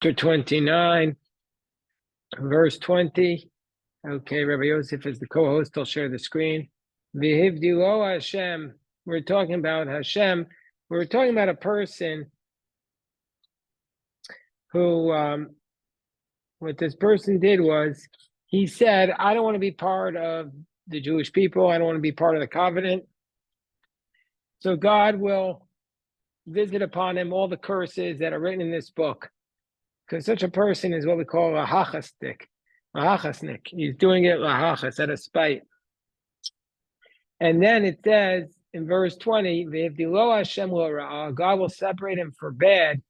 chapter 29, verse 20. Okay, Rabbi Yosef is the co-host. I'll share the screen. V'hivdilo Hashem. We're talking about Hashem. We're talking about a person who, what this person did was, he said, I don't want to be part of the Jewish people. I don't want to be part of the covenant. So God will visit upon him all the curses that are written in this book. Because such a person is what we call a hachasnik. He's doing it lahachas, out of spite. And then it says in verse 20, God will separate him for bad,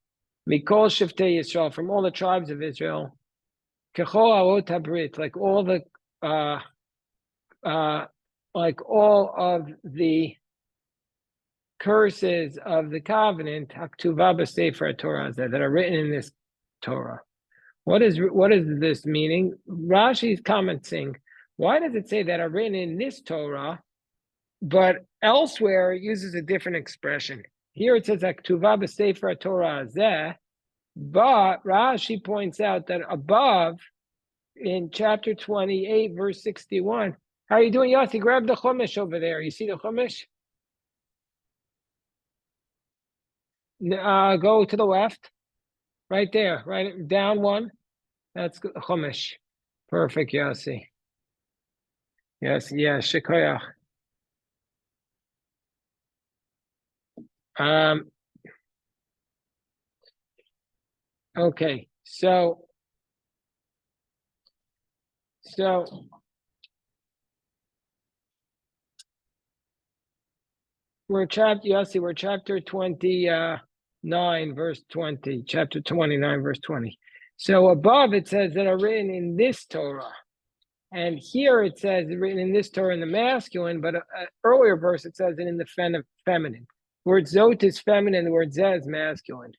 mikol shiftei Yisrael, from all the tribes of Israel, kechol avot habrit, like all of the curses of the covenant, haktuva b'sefer Torah, that are written in this Torah. What is this meaning? Rashi is commenting, why does it say that are written in this Torah, but elsewhere it uses a different expression? Here it says haktuva b'sefer Torah zeh, but Rashi points out that above in chapter 28, verse 61, how are you doing, Yossi? Grab the Chumash over there. You see the Chumash? Go to the left, right there, right down one. That's Chumash. Perfect, Yossi. Yes, Shekoyach. Okay, so we're chapter 29, verse 20. Chapter 29, verse 20. So above it says that are written in this Torah. And here it says written in this Torah in the masculine, but earlier verse it says it in the feminine. The word zot is feminine, the word zeh is masculine.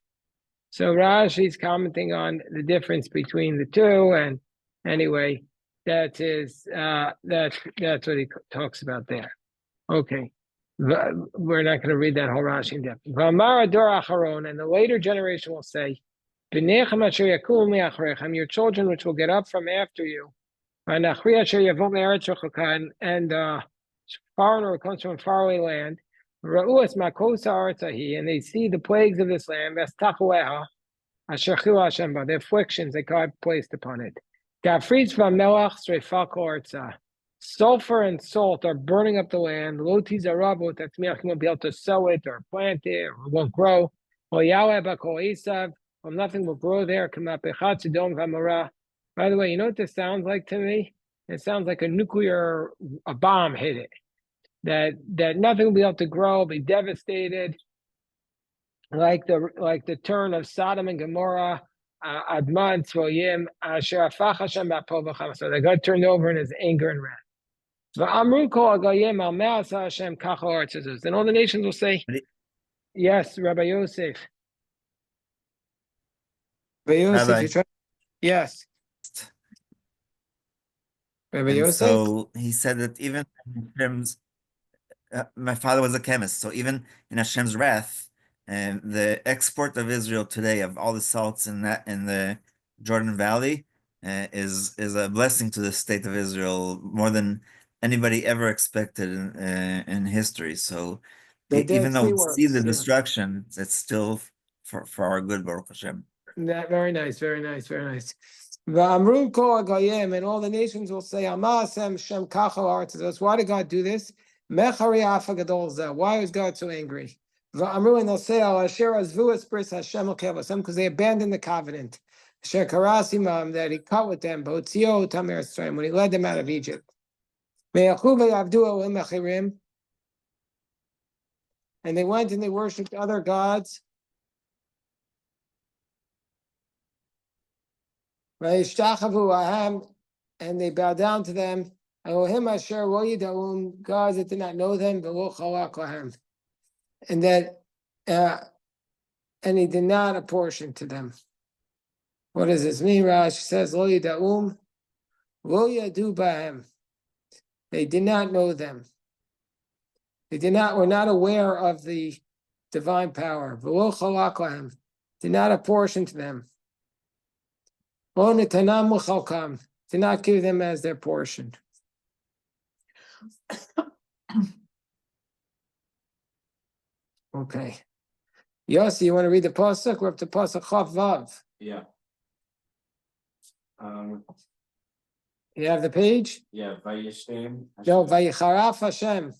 So Rashi is commenting on the difference between the two, and anyway, that's what he talks about there. Okay, we're not going to read that whole Rashi in depth. V'amar ador acharon, and the later generation will say, "B'nechem asher yakumu mi'achrechem, your children which will get up from after you, v'nachri asher yavot me'eretz rechuka, and foreigner who comes from a faraway land, ra'uas makos ha'aretzahi, and they see the plagues of this land, v'estachueha asher chila Hashem ba, the afflictions that God placed upon it. Gafritz v'melach srefa kol artzah." Sulfur and salt are burning up the land. Lotis arabot, that's me, I won't be able to sow it or plant it, or it won't grow. Nothing will grow there. By the way, you know what this sounds like to me? It sounds like a bomb hit it. That nothing will be able to grow, be devastated. Like the turn of Sodom and Gomorrah. Adman Tzvoyim, Asher Afach Hashem Ba'pol V'cham. So that God turned over in his anger and wrath. And all the nations will say, yes, Rabbi Yosef. Rabbi Yosef, yes. Rabbi Yosef? So he said that even in Hashem's, my father was a chemist, so even in Hashem's wrath, and the export of Israel today of all the salts in the Jordan Valley is a blessing to the state of Israel, more than anybody ever expected in history. So even though we see the destruction, it's still for our good, Baruch Hashem. Very nice, very nice, very nice. V'amru kol hagayim, and all the nations will say, Amasem Shem kachal ha'aretz. Why did God do this? Mechari afa gadol zeh. Why was God so angry? V'amru, and they'll say, Al asher azvu es bris Hashem l'kevasem, because they abandoned the covenant. Asher karasimam, that he cut with them, b'otzio tamer Mitzrayim, when he led them out of Egypt. And they went and they worshipped other gods. And they bowed down to them. Gods that did not know them, and that and he did not apportion to them. What does this mean? Rashi says, Lo yida'um, lo yadu ba'hem. They did not know them. Were not aware of the divine power. Did not apportion to them. O netanam muchalkam, to not give them as their portion. Okay. Yossi, you want to read the pasuk? We're up to pasuk Chav Vav. Yeah. You have the page? Yeah, Vayishem. No, Vayicharaf Hashem.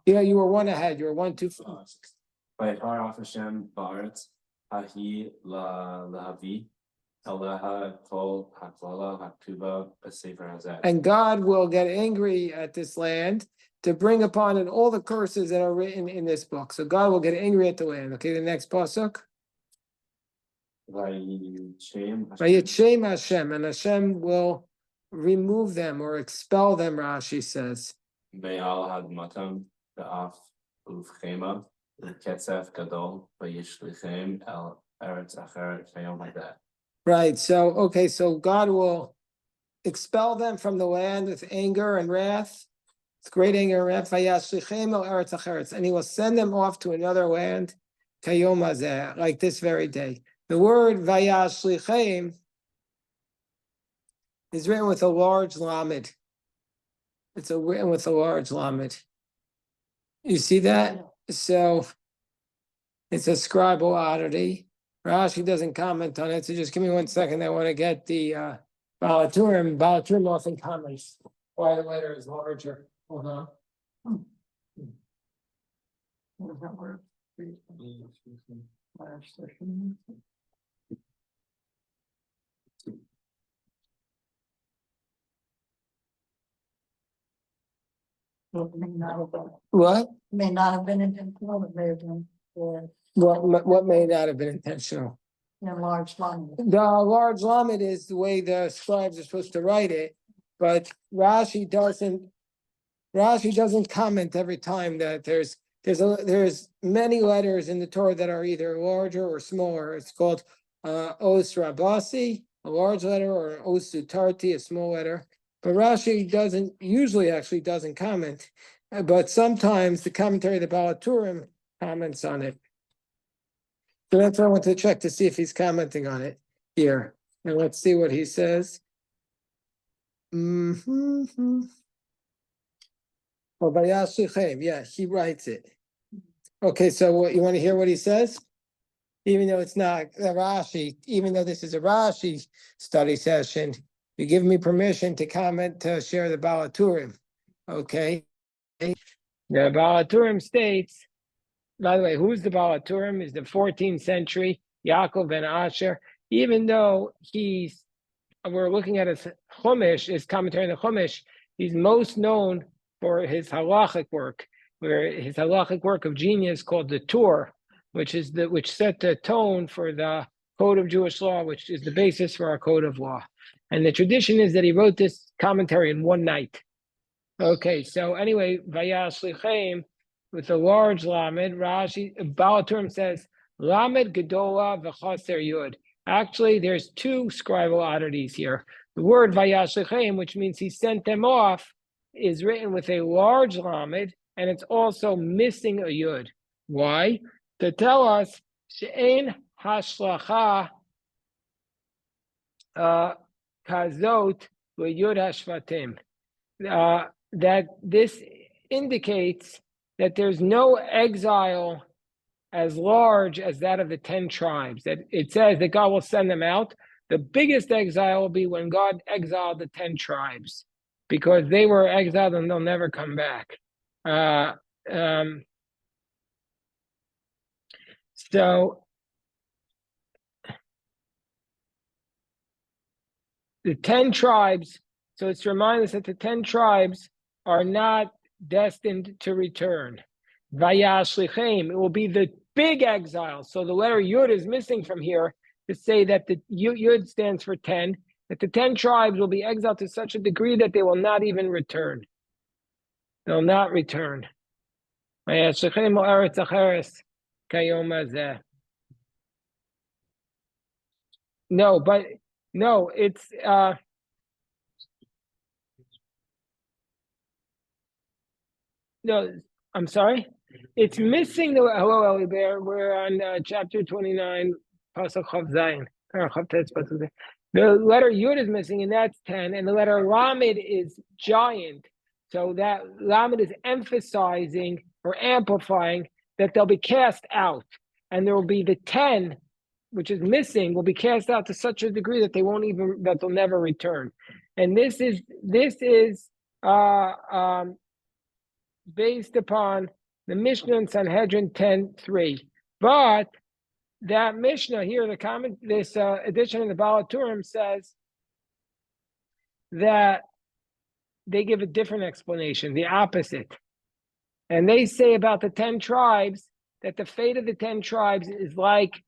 Yeah, you were one ahead. You were 1, 2, 4. Vayicharaf Hashem Ba'aretz Hahi Lahavi Aleha Kol Haklala Haktuba B'Sefer Hazeh. And God will get angry at this land to bring upon it all the curses that are written in this book. So God will get angry at the land. Okay, the next pasuk. Vayichem Hashem, and Hashem will remove them or expel them, Rashi says. Ve'al hadmatam be'af uvchema l'ketzef gadol vayishlichem el eretz acheret kayom hadet. Right, so, okay, so God will expel them from the land with anger and wrath. It's great anger and wrath. Vayashlichem el eretz acheret, and he will send them off to another land, kayom hazeh, like this very day. The word vayashlichem is written with a large lamed. It's written with a large lamed. You see that? So it's a scribal oddity. Rashi doesn't comment on it, so just give me 1 second. I want to get the Balaturim. Balaturim often comments why the letter is larger. Hold on. What is that word? What? May not have been intentional, but may have been for What may not have been intentional? large line. The large lamed is the way the scribes are supposed to write it, but Rashi doesn't comment every time that there's many letters in the Torah that are either larger or smaller. It's called Os Rabasi, a large letter, or Os Sutarti, a small letter. But Rashi doesn't comment, but sometimes the commentary of the Balaturim comments on it. So that's why I want to check to see if he's commenting on it here. And let's see what he says. Oh, Vayashlichem, yeah, he writes it. Okay, so what you want to hear what he says? Even though it's not a Rashi, even though this is a Rashi study session, you give me permission to comment, to share the Balaturim. Okay. The Balaturim states, by the way, who's the Balaturim? Is the 14th century Yaakov ben Asher. Even though we're looking at his Chumash, his commentary on the Chumash, he's most known for his halachic work, where his halachic work of genius called the Torah, which set the tone for the code of Jewish law, which is the basis for our code of law. And the tradition is that he wrote this commentary in one night. Okay, so anyway, Vayashlichem, with a large lamed, Rashi, Balaturim says, lamed gedola v'chaser yud. Actually, there's 2 scribal oddities here. The word Vayashlichem, which means he sent them off, is written with a large lamed, and it's also missing a yud. Why? To tell us, she'ein hashlacha kazot v'yud hashvatim. That this indicates that there's no exile as large as that of the 10 tribes. That it says that God will send them out. The biggest exile will be when God exiled the 10 tribes, because they were exiled and they'll never come back. So the 10 tribes, so it's to remind us that the 10 tribes are not destined to return. Vayashlichem, it will be the big exile. So the letter Yud is missing from here to say that the Yud stands for 10, that the 10 tribes will be exiled to such a degree that they will not even return. They'll not return. Vayashlichem eretz acheres kayom hazeh. No, it's no, I'm sorry. It's missing the hello, Eli Bear. We're on chapter 29, Pasuk Chav Zayin. The letter Yud is missing, and that's 10, and the letter Lamed is giant. So that Lamed is emphasizing or amplifying that they'll be cast out, and there will be the 10, which is missing, will be cast out to such a degree that they'll never return. And this is based upon the Mishnah in Sanhedrin 10:3. But that Mishnah here, this edition in the Balaturim says that they give a different explanation, the opposite. And they say about the 10 tribes that the fate of the 10 tribes is like,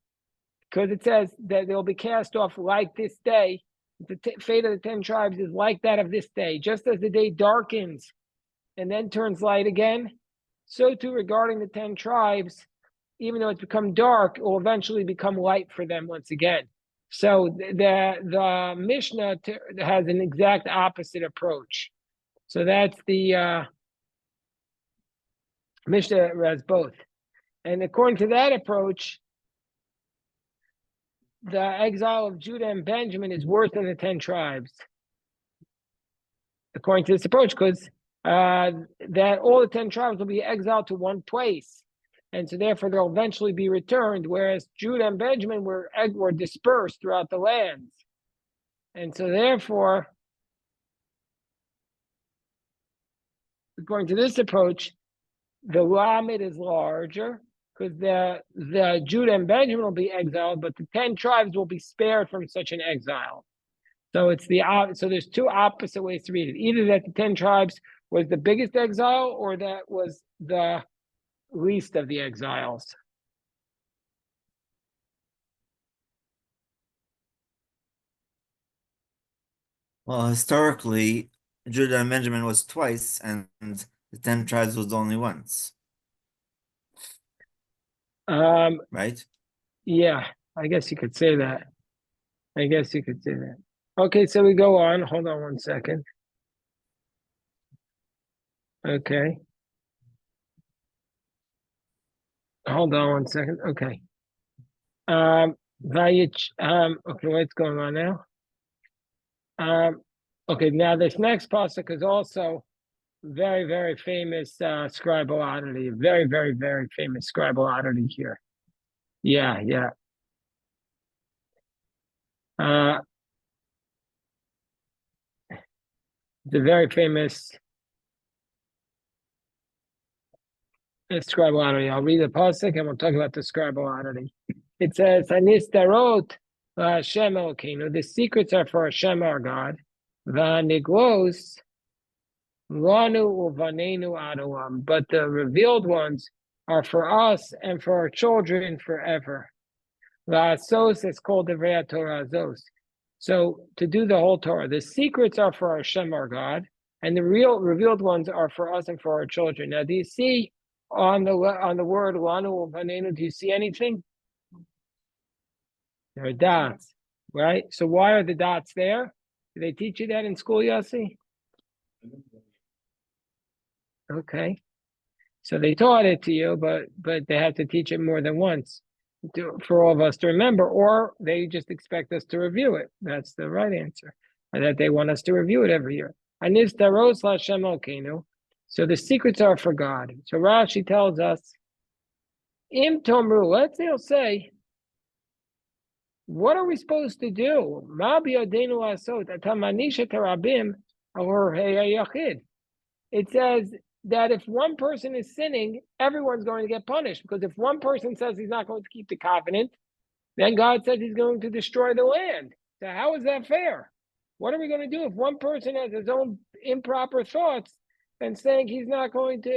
because it says that they'll be cast off like this day. The fate of the 10 tribes is like that of this day. Just as the day darkens and then turns light again, so too regarding the 10 tribes, even though it's become dark, it will eventually become light for them once again. So the Mishnah has an exact opposite approach. So that's the Mishnah has both. And according to that approach, the exile of Judah and Benjamin is worse than the 10 tribes. According to this approach, because that all the 10 tribes will be exiled to one place. And so therefore they'll eventually be returned, whereas Judah and Benjamin were dispersed throughout the lands. And so therefore, according to this approach, the Lamed is larger, because the Judah and Benjamin will be exiled, but the 10 tribes will be spared from such an exile. So it's so there's two opposite ways to read it. Either that the 10 tribes was the biggest exile, or that was the least of the exiles. Well, historically, Judah and Benjamin was twice, and the 10 tribes was only once. Right? Yeah, I guess you could say that. Okay, so we go on. Hold on one second. Okay. Hold on one second. Okay. Okay, what's going on now? Okay, now this next pasuk is also very, very famous scribal oddity. Very, very, very famous scribal oddity here. Yeah. The very famous scribal oddity. I'll read the pasuk and we'll talk about the scribal oddity. It says, "Hanistarot Hashem Elokeinu." The secrets are for Hashem our God. V'niglos lanu uvanenu adoam. But the revealed ones are for us and for our children forever. V'asos is called the V'ya Torah Azos. So to do the whole Torah, the secrets are for Hashem our God, and the real revealed ones are for us and for our children. Now, do you see on the word lanu uvanenu? Do you see anything? There are dots, right? So why are the dots there? Did they teach you that in school, Yossi? Okay. So they taught it to you, but they have to teach it more than once for all of us to remember, or they just expect us to review it. That's the right answer. And that they want us to review it every year. Anistaros Lashem Elkeinu. So the secrets are for God. So Rashi tells us, Im Tomru, let's say, what are we supposed to do? It says that if one person is sinning, everyone's going to get punished. Because if one person says he's not going to keep the covenant, then God says he's going to destroy the land. So how is that fair? What are we going to do if one person has his own improper thoughts and saying he's not going to,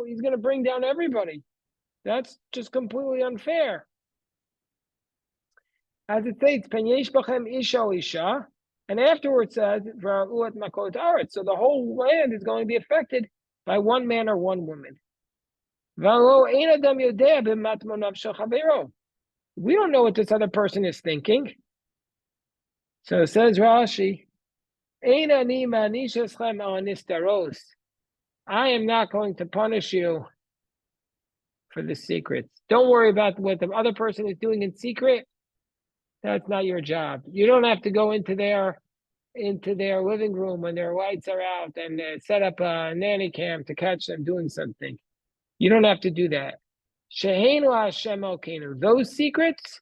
he's going to bring down everybody? That's just completely unfair. As it states, Penyesh bachem isha isha, and afterwards says, so the whole land is going to be affected by one man or one woman. We don't know what this other person is thinking. So it says Rashi, I am not going to punish you for the secrets. Don't worry about what the other person is doing in secret. That's not your job. You don't have to go into their living room when their lights are out and set up a nanny cam to catch them doing something. You don't have to do that. Shehein la Hashem Elokeinu. Those secrets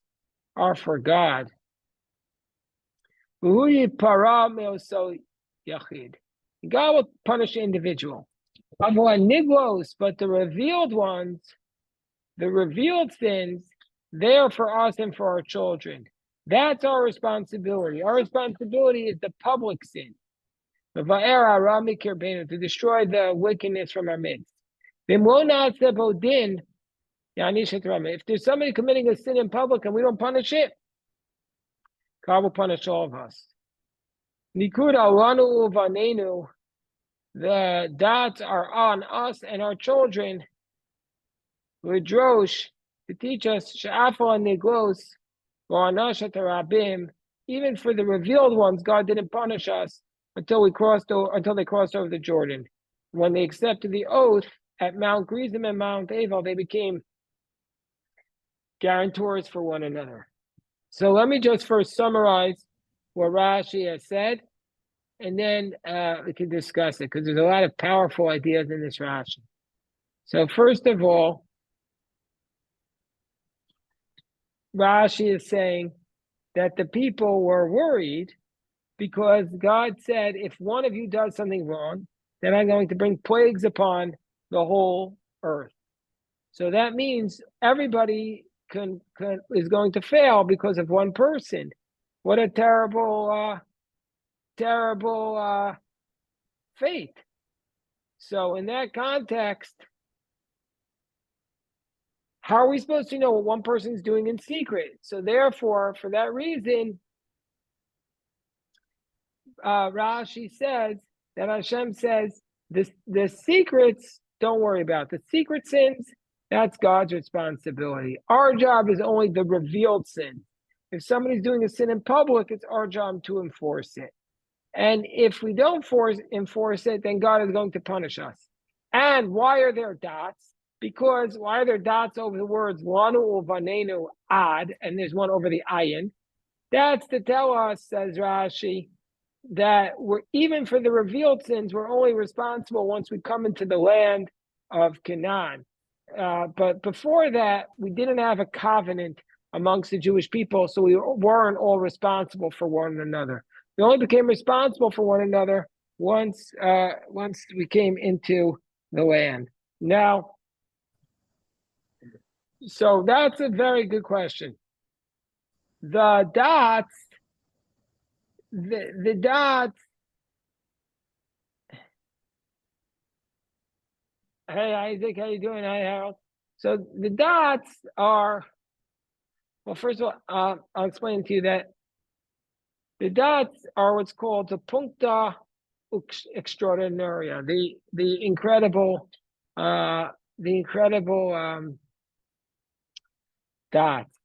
are for God. God will punish the individual. But the revealed ones, the revealed sins, they are for us and for our children. That's our responsibility. Our responsibility is the public sin. To destroy the wickedness from our midst. If there's somebody committing a sin in public and we don't punish it, God will punish all of us. The dots are on us and our children. Lidrosh, to teach us, even for the revealed ones, God didn't punish us until they crossed over the Jordan. When they accepted the oath at Mount Gerizim and Mount Aval, they became guarantors for one another. So let me just first summarize what Rashi has said, and then we can discuss it, because there's a lot of powerful ideas in this Rashi. So first of all, Rashi is saying that the people were worried because God said, if one of you does something wrong, then I'm going to bring plagues upon the whole earth. So that means everybody is going to fail because of one person. What a terrible fate. So in that context, how are we supposed to know what one person's doing in secret? So therefore, for that reason, Rashi says that Hashem says, the secrets, don't worry about. The secret sins, that's God's responsibility. Our job is only the revealed sin. If somebody's doing a sin in public, it's our job to enforce it. And if we don't enforce it, then God is going to punish us. And why are there dots? Because why are there dots over the words lanu uvanenu ad, and there's one over the ayin? That's to tell us, says Rashi, that we're, even for the revealed sins, we're only responsible once we come into the land of Canaan. But before that, we didn't have a covenant amongst the Jewish people, so we weren't all responsible for one another. We only became responsible for one another once we came into the land. Now, so that's a very good question. The dots, the dots. Hey, Isaac, how you doing? Hi, Harold. So the dots are, well, first of all, I'll explain to you that the dots are what's called the puncta extraordinaria, the incredible dots.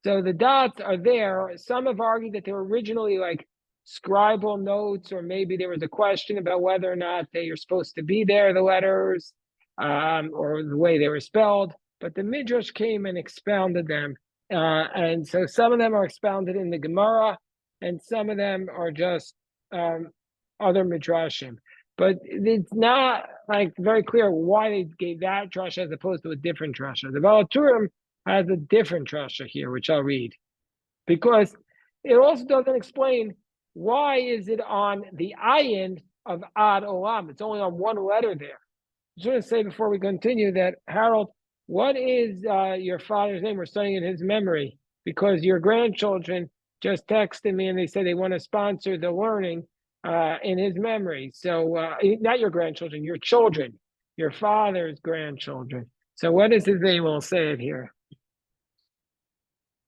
So the dots are there. Some have argued that they were originally like scribal notes, or maybe there was a question about whether or not they are supposed to be there, the letters, or the way they were spelled. But the Midrash came and expounded them. And so some of them are expounded in the Gemara, and some of them are just other Midrashim. But it's not like very clear why they gave that drasha as opposed to a different drasha. The Baal Turim has a different drasha here, which I'll read, because it also doesn't explain why is it on the ayin of Ad Olam. It's only on one letter there. I just want to say before we continue that, Harold, what is your father's name? We're studying in his memory, because your grandchildren just texted me and they said they want to sponsor the learning in his memory. So not your grandchildren, your children, your father's grandchildren. So what is his name? We'll say it here.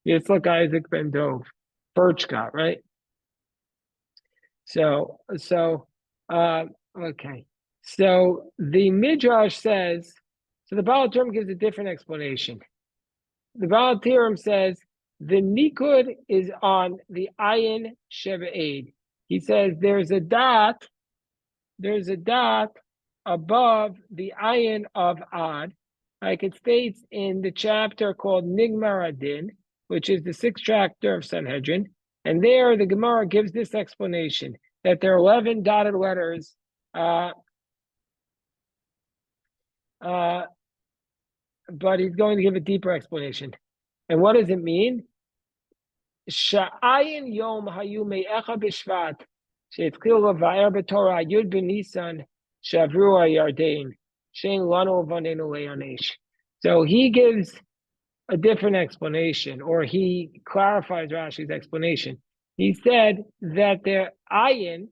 It's like Isaac Ben Dov, Birchcott, right? So okay. So the Midrash says, so the Baal Turim gives a different explanation. The Baal Turim says the Nikud is on the Ayin Sheva'ed. He says there's a dot above the Ayin of Ad, like it states in the chapter called Nigmar Adin, which is the sixth chapter of Sanhedrin. And there the Gemara gives this explanation that there are 11 dotted letters. But he's going to give a deeper explanation. And what does it mean? Sha'ayin yom hayu me'echa b'shvat she'etchilu va'er b'torah yud b'nisan shavru ha'yardein she'en lanu v'nenu le'yanesh. So he gives a different explanation, or he clarifies Rashi's explanation. He said that the ayin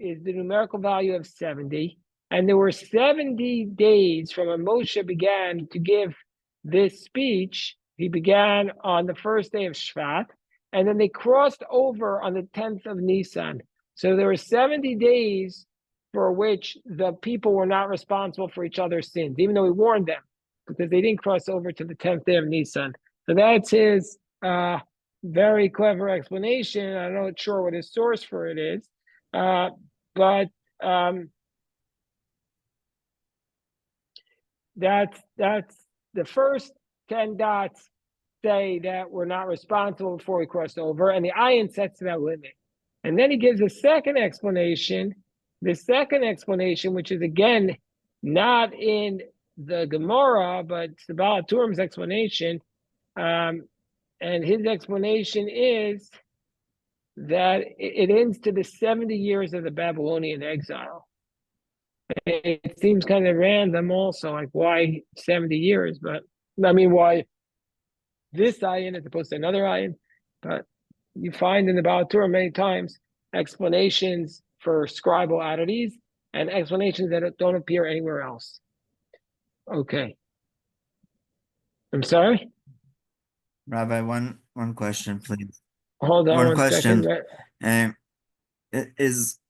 is the numerical value of 70, and there were 70 days from when Moshe began to give this speech. He began on the first day of Shvat, and then they crossed over on the 10th of Nisan. So there were 70 days for which the people were not responsible for each other's sins, even though he warned them, because they didn't cross over to the 10th day of Nisan. So that's his very clever explanation. I'm not sure what his source for it is, but that's the first 10 dots say that we're not responsible before we cross over, and the ayin sets that limit. And then he gives a second explanation. The second explanation, which is again not in the Gemara, but it's the Baal HaTurim's explanation, and his explanation is that it ends to the 70 years of the Babylonian exile. It seems kind of random also, like why 70 years, but I mean, why this ayin as opposed to another ayin? But you find in the Baal HaTurim many times explanations for scribal oddities and explanations that don't appear anywhere else. Okay. I'm sorry? Rabbi, one question, please. Hold on One one question. second. Is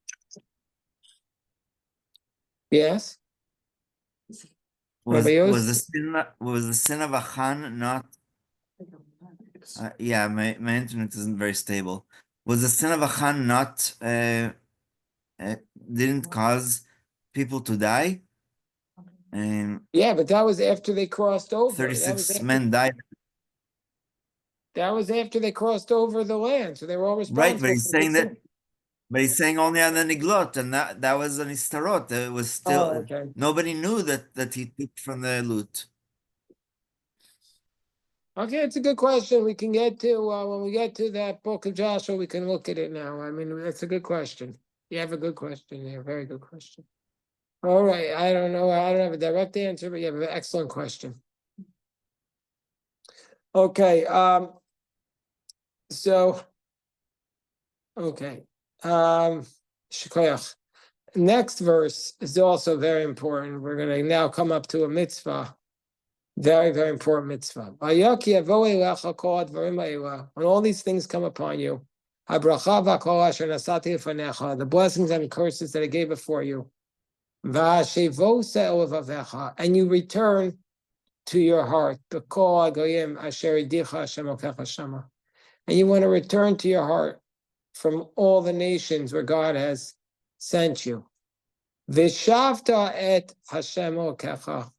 Yes? was Rabbi Yos? was the sin of Achan not? Yeah, my internet isn't very stable. Was the sin of Achan not didn't cause people to die? Yeah, but that was after they crossed over. 36 men died. That was after they crossed over the land, so they were all responsible. Right, but he's saying that. But he's saying only on the Niglot, and that was an Istarot. It was still nobody knew that he took from the loot. Okay, it's a good question. We can get to when we get to that book of Joshua, we can look at it now. I mean, that's a good question. You have a good question there, very good question. All right, I don't know. I don't have a direct answer, but you have an excellent question. Okay, so okay. Shkoyach. Next verse is also very important. We're going to now come up to a mitzvah. Very, very important mitzvah. When all these things come upon you, the blessings and curses that I gave before you, and you return to your heart, and you want to return to your heart from all the nations where God has sent you. Vishavta et Hashem Elokecha.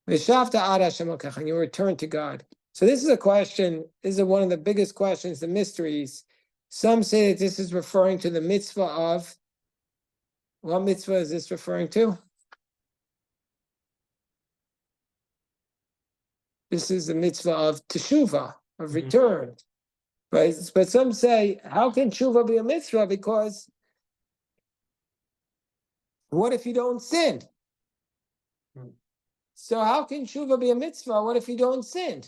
Vishavta ad Hashem Elokecha, and you return to God. So this is a question, this is one of the biggest questions, the mysteries. Some say that this is referring to the mitzvah of, what mitzvah is this referring to? This is the mitzvah of teshuvah, of return. But some say, how can teshuvah be a mitzvah? Because what if you don't sin? So how can teshuvah be a mitzvah? What if you don't sin?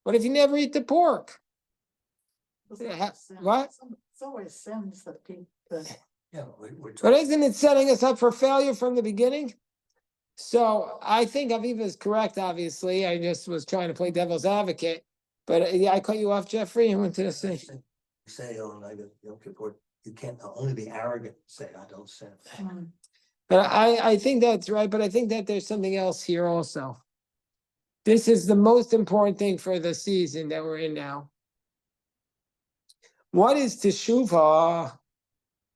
What if you never eat the pork? What? It's always sins that people. Yeah, But isn't it setting us up for failure from the beginning? So I think Aviva is correct, obviously. I just was trying to play devil's advocate. But yeah, I cut you off, Jeffrey. I went to the thing. say on Yom Kippur, you can't only be arrogant and say, I don't sin. But I think that's right. But I think that there's something else here also. This is the most important thing for the season that we're in now. What is teshuvah?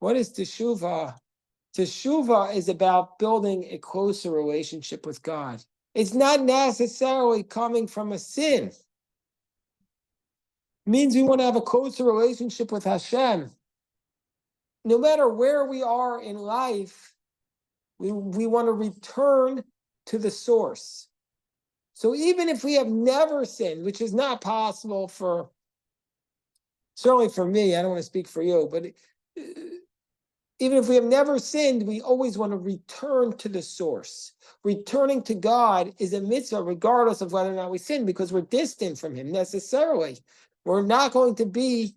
What is teshuvah? Teshuvah is about building a closer relationship with God. It's not necessarily coming from a sin. means we want to have a closer relationship with Hashem. No matter where we are in life, we want to return to the source. So even if we have never sinned, which is not possible certainly for me, I don't want to speak for you, but even if we have never sinned, we always want to return to the source. Returning to God is a mitzvah regardless of whether or not we sin, because we're distant from him necessarily. We're not going to be,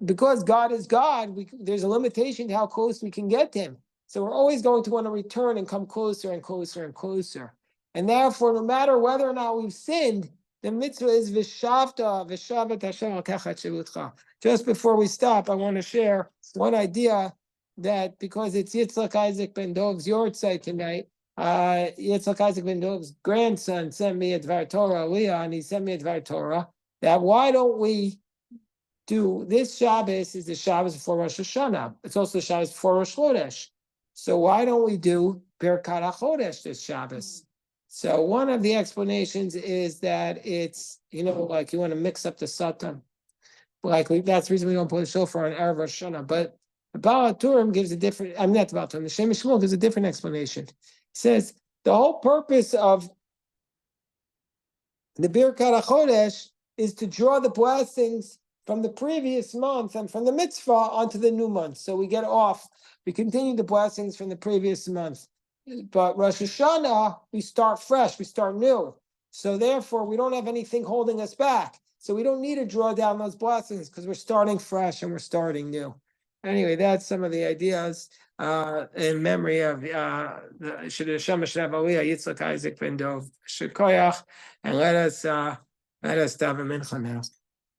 because God is God, there's a limitation to how close we can get to him. So we're always going to want to return and come closer and closer and closer. And therefore, no matter whether or not we've sinned, the mitzvah is v'shavta, v'shavat Hashem al kachat shevutcha. Just before we stop, I want to share one idea that because it's Yitzhak Isaac ben Dov's yortzeit tonight, Yitzhak Isaac ben Dov's grandson sent me a Dvar Torah, Leah, and he sent me a Dvar Torah, that why don't we do this Shabbos is the Shabbos before Rosh Hashanah. It's also the Shabbos before Rosh Chodesh. So why don't we do Birkat HaChodesh this Shabbos? So one of the explanations is that it's, like you want to mix up the Satan. Like that's the reason we don't put a shofar on Erev Rosh Hashanah. But the Baal HaTurim gives a different, I'm not the Baal HaTurim, the Shem Shmuel gives a different explanation. He says the whole purpose of the Birkat HaChodesh is to draw the blessings from the previous month and from the mitzvah onto the new month. So we continue the blessings from the previous month. But Rosh Hashanah, we start fresh, we start new. So therefore, we don't have anything holding us back. So we don't need to draw down those blessings because we're starting fresh and we're starting new. Anyway, that's some of the ideas in memory of the Shema Shrav Aliyah, Yitzhak Isaac ben Dov Shekoyach, and let us daven mincha now.